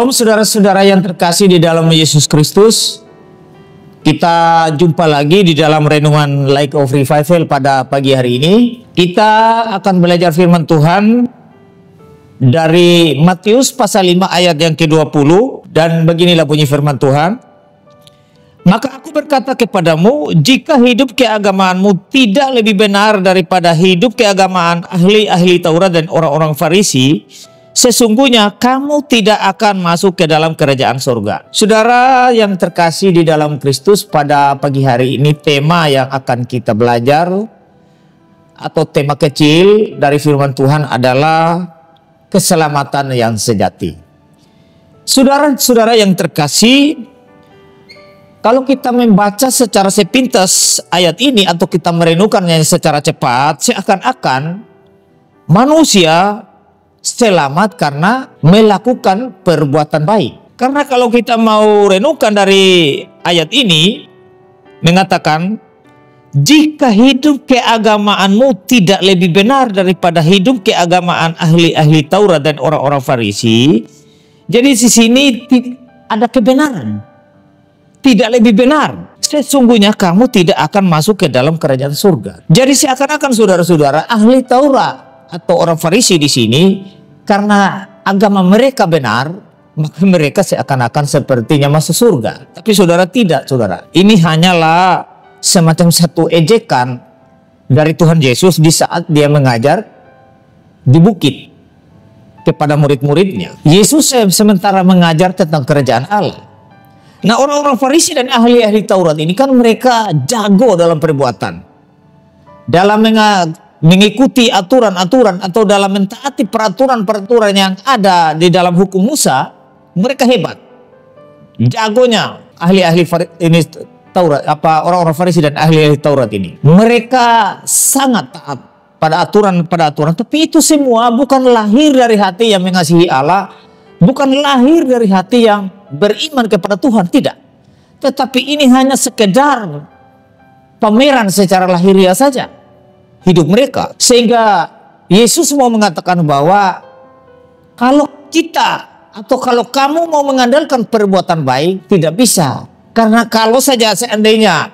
Saudara-saudara yang terkasih di dalam Yesus Kristus, kita jumpa lagi di dalam renungan Light of Revival pada pagi hari ini. Kita akan belajar firman Tuhan dari Matius pasal 5 ayat yang ke-20, dan beginilah bunyi firman Tuhan. Maka aku berkata kepadamu, jika hidup keagamaanmu tidak lebih benar daripada hidup keagamaan ahli-ahli Taurat dan orang-orang Farisi, sesungguhnya kamu tidak akan masuk ke dalam kerajaan surga. Saudara yang terkasih di dalam Kristus, pada pagi hari ini tema yang akan kita belajar atau tema kecil dari firman Tuhan adalah keselamatan yang sejati. Saudara-saudara yang terkasih, kalau kita membaca secara sepintas ayat ini atau kita merenungkannya secara cepat, seakan-akan manusia selamat karena melakukan perbuatan baik. Karena kalau kita mau renungkan dari ayat ini, mengatakan, jika hidup keagamaanmu tidak lebih benar daripada hidup keagamaan ahli-ahli Taurat dan orang-orang Farisi. Jadi di sini ada kebenaran. Tidak lebih benar. Sesungguhnya kamu tidak akan masuk ke dalam kerajaan surga. Jadi seakan-akan saudara-saudara ahli Taurat atau orang Farisi di sini, karena agama mereka benar, maka mereka seakan-akan sepertinya masuk surga. Tapi saudara, tidak, saudara. Ini hanyalah semacam satu ejekan dari Tuhan Yesus di saat dia mengajar di bukit kepada murid-muridnya. Yesus sementara mengajar tentang kerajaan Allah. Nah, orang-orang Farisi dan ahli-ahli Taurat ini kan mereka jago dalam perbuatan, dalam mengikuti aturan-aturan atau dalam mentaati peraturan-peraturan yang ada di dalam hukum Musa. Mereka hebat, jagonya ahli-ahli ini Taurat, orang-orang Farisi dan ahli-ahli Taurat ini. Mereka sangat taat pada aturan, tapi itu semua bukan lahir dari hati yang mengasihi Allah, bukan lahir dari hati yang beriman kepada Tuhan, tidak. Tetapi ini hanya sekedar pameran secara lahiriah saja hidup mereka. Sehingga Yesus mau mengatakan bahwa kalau kita atau kalau kamu mau mengandalkan perbuatan baik, tidak bisa. Karena kalau saja seandainya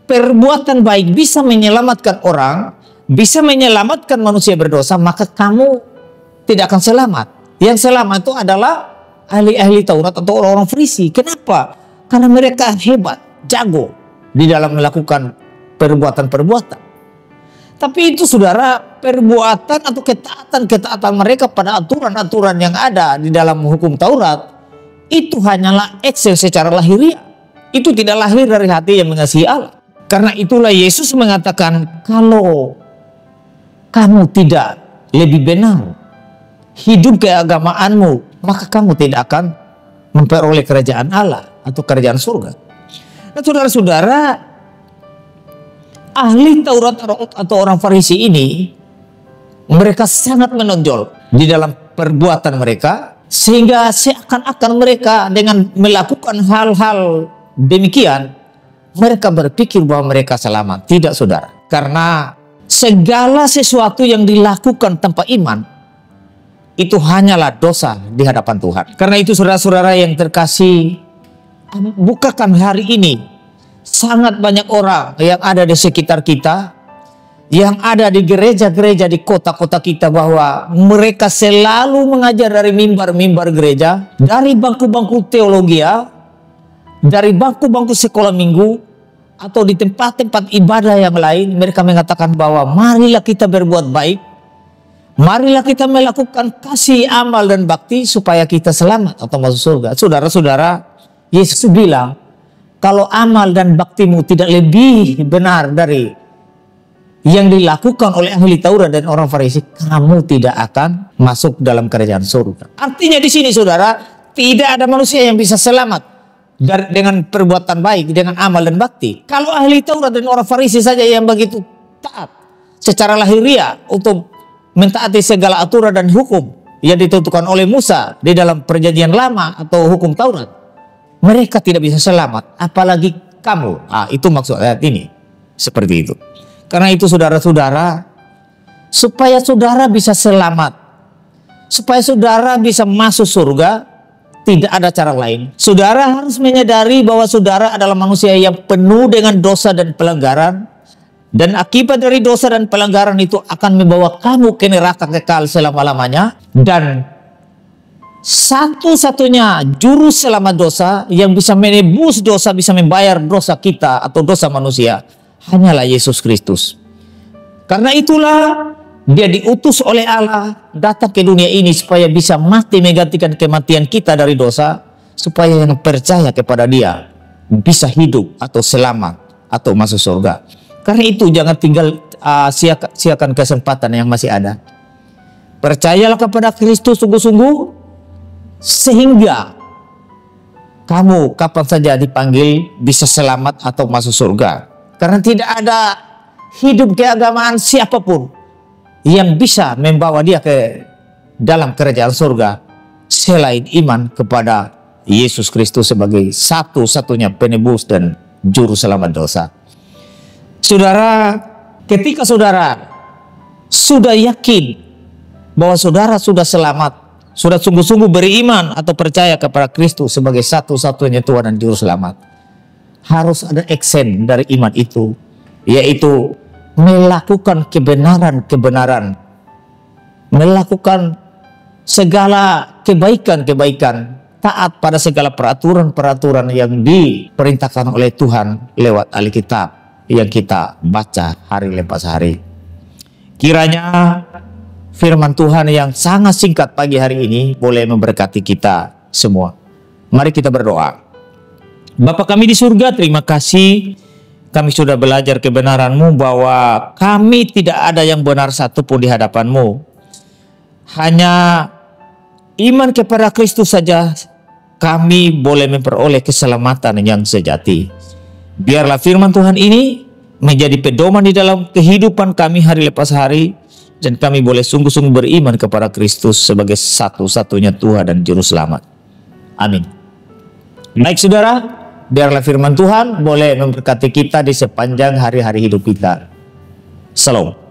perbuatan baik bisa menyelamatkan orang, bisa menyelamatkan manusia berdosa, maka kamu tidak akan selamat. Yang selamat itu adalah ahli-ahli Taurat atau orang-orang Farisi. Kenapa? Karena mereka hebat, jago di dalam melakukan perbuatan-perbuatan. Tapi itu saudara, perbuatan atau ketaatan mereka pada aturan-aturan yang ada di dalam hukum Taurat, itu hanyalah eksil secara lahiriah. Itu tidak lahir dari hati yang mengasihi Allah. Karena itulah Yesus mengatakan, kalau kamu tidak lebih benar hidup keagamaanmu, maka kamu tidak akan memperoleh kerajaan Allah atau kerajaan surga. Nah, saudara-saudara, ahli Taurat atau orang Farisi ini, mereka sangat menonjol di dalam perbuatan mereka, sehingga seakan-akan mereka dengan melakukan hal-hal demikian, mereka berpikir bahwa mereka selamat. Tidak, saudara. Karena segala sesuatu yang dilakukan tanpa iman, itu hanyalah dosa di hadapan Tuhan. Karena itu saudara-saudara yang terkasih, bukakan hari ini sangat banyak orang yang ada di sekitar kita, yang ada di gereja-gereja di kota-kota kita, bahwa mereka selalu mengajar dari mimbar-mimbar gereja, dari bangku-bangku teologi, dari bangku-bangku sekolah minggu, atau di tempat-tempat ibadah yang lain. Mereka mengatakan bahwa marilah kita berbuat baik, marilah kita melakukan kasih, amal, dan bakti supaya kita selamat atau masuk surga. Saudara-saudara, Yesus bilang, kalau amal dan baktimu tidak lebih benar dari yang dilakukan oleh ahli Taurat dan orang Farisi, kamu tidak akan masuk dalam kerajaan surga. Artinya di sini saudara, tidak ada manusia yang bisa selamat dengan perbuatan baik, dengan amal dan bakti. Kalau ahli Taurat dan orang Farisi saja yang begitu taat secara lahiriah untuk mentaati segala aturan dan hukum yang ditentukan oleh Musa di dalam perjanjian lama atau hukum Taurat, mereka tidak bisa selamat, apalagi kamu. Itu maksud ayat ini. Seperti itu. Karena itu saudara-saudara, supaya saudara bisa selamat, supaya saudara bisa masuk surga, Tidak ada cara lain. Saudara harus menyadari bahwa saudara adalah manusia yang penuh dengan dosa dan pelanggaran. Dan akibat dari dosa dan pelanggaran itu akan membawa kamu ke neraka kekal selama-lamanya. Dan satu-satunya juru selamat dosa yang bisa menebus dosa, bisa membayar dosa kita atau dosa manusia, hanyalah Yesus Kristus. Karena itulah Dia diutus oleh Allah datang ke dunia ini supaya bisa mati menggantikan kematian kita dari dosa, supaya yang percaya kepada Dia bisa hidup atau selamat atau masuk surga. Karena itu jangan tinggal sia-siakan kesempatan yang masih ada. Percayalah kepada Kristus sungguh-sungguh sehingga kamu kapan saja dipanggil bisa selamat atau masuk surga. Karena tidak ada hidup keagamaan siapapun yang bisa membawa dia ke dalam kerajaan surga selain iman kepada Yesus Kristus sebagai satu-satunya penebus dan juru selamat dosa. Saudara, ketika saudara sudah yakin bahwa saudara sudah selamat, sudah sungguh-sungguh beriman atau percaya kepada Kristus sebagai satu-satunya Tuhan dan juru selamat, harus ada action dari iman itu, yaitu melakukan kebenaran-kebenaran, melakukan segala kebaikan-kebaikan, taat pada segala peraturan-peraturan yang diperintahkan oleh Tuhan lewat Alkitab yang kita baca hari lepas hari. Kiranya firman Tuhan yang sangat singkat pagi hari ini boleh memberkati kita semua. Mari kita berdoa. Bapa kami di surga, terima kasih kami sudah belajar kebenaran-Mu bahwa kami tidak ada yang benar satupun di hadapan-Mu. Hanya iman kepada Kristus saja kami boleh memperoleh keselamatan yang sejati. Biarlah firman Tuhan ini menjadi pedoman di dalam kehidupan kami hari lepas hari, dan kami boleh sungguh-sungguh beriman kepada Kristus sebagai satu-satunya Tuhan dan Juru Selamat. Amin. Baik saudara, biarlah firman Tuhan boleh memberkati kita di sepanjang hari-hari hidup kita. Shalom.